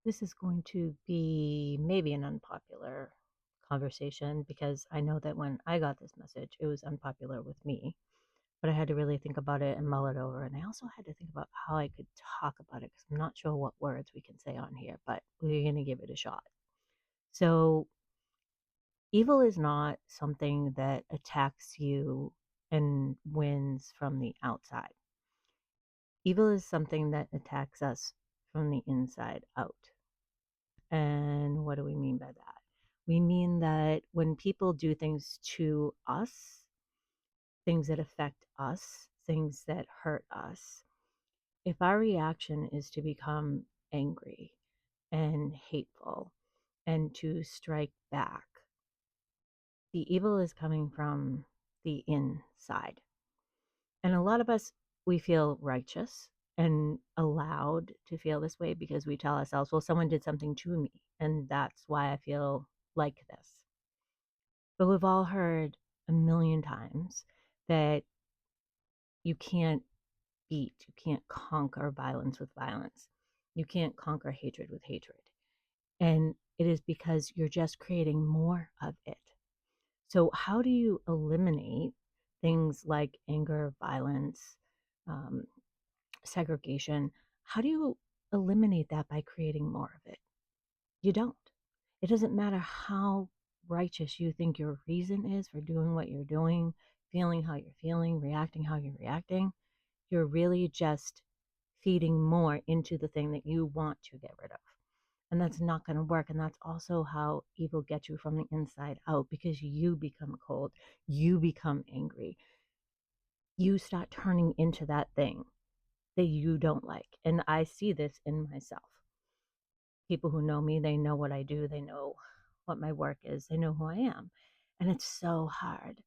This is going to be maybe an unpopular conversation because I know that when I got this message, it was unpopular with me. But I had to really think about it and mull it over. And I also had to think about how I could talk about it because I'm not sure what words we can say on here, but we're going to give it a shot. So, evil is not something that attacks you and wins from the outside. Evil is something that attacks us from the inside out. And what do we mean by that? We mean that when people do things to us, things that affect us, things that hurt us, if our reaction is to become angry and hateful and to strike back, the evil is coming from the inside. And a lot of us, we feel righteous and allowed to feel this way because we tell ourselves, well, someone did something to me, and that's why I feel like this. But we've all heard a million times that you can't you can't conquer violence with violence. You can't conquer hatred with hatred. And it is because you're just creating more of it. So, how do you eliminate things like anger, violence, um, segregation? How do you eliminate that by creating more of it? You don't. It doesn't matter how righteous you think your reason is for doing what you're doing, feeling how you're feeling, reacting how you're reacting. You're really just feeding more into the thing that you want to get rid of. And that's not going to work. And that's also how evil gets you from the inside out because you become cold, you become angry, you start turning into that thing that you don't like. And I see this in myself. People who know me, they know what I do, they know what my work is, they know who I am. And it's so hard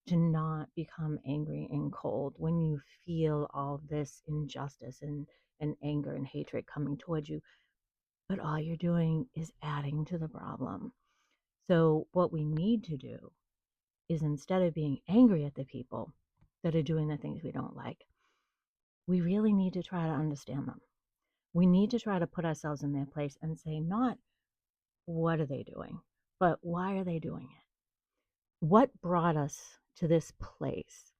to not become angry and cold when you feel all this injustice and anger and hatred coming towards you. But all you're doing is adding to the problem. So, what we need to do is instead of being angry at the people that are doing the things we don't like, we really need to try to understand them. We need to try to put ourselves in their place and say, not what are they doing, but why are they doing it? What brought us to this place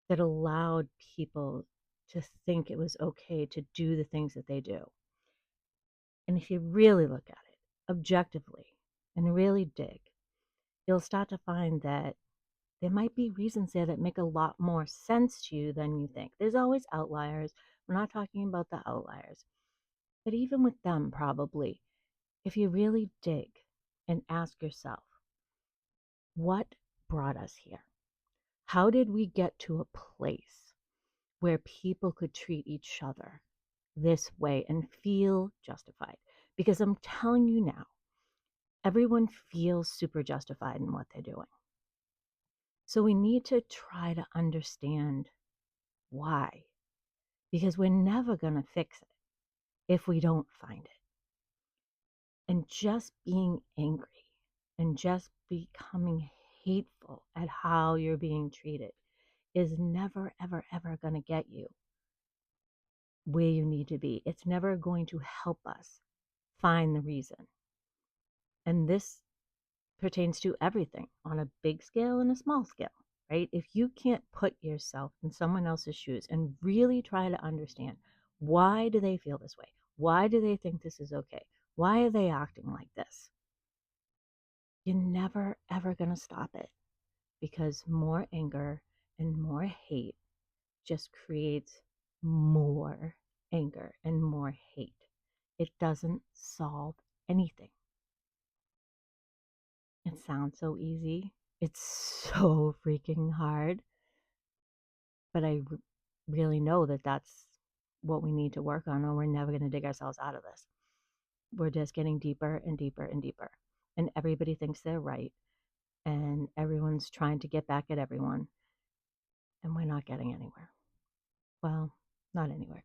that allowed people to think it was okay to do the things that they do? And if you really look at it objectively and really dig, you'll start to find that there might be reasons there that make a lot more sense to you than you think. There's always outliers. We're not talking about the outliers. But even with them, probably, if you really dig and ask yourself, what brought us here? How did we get to a place where people could treat each other this way and feel justified? Because I'm telling you now, everyone feels super justified in what they're doing. So we need to try to understand why, because we're never going to fix it if we don't find it. And just being angry and just becoming hateful at how you're being treated is never, ever, ever going to get you where you need to be. It's never going to help us find the reason. And this pertains to everything on a big scale and a small scale, right? If you can't put yourself in someone else's shoes and really try to understand why do they feel this way? Why do they think this is okay? Why are they acting like this? You're never, ever going to stop it because more anger and more hate just creates more anger and more hate. It doesn't solve anything. It sounds so easy. It's so freaking hard. But really know that that's what we need to work on, or we're never going to dig ourselves out of this. We're just getting deeper and deeper and deeper. And everybody thinks they're right. And everyone's trying to get back at everyone. And we're not getting anywhere. Well, not anywhere.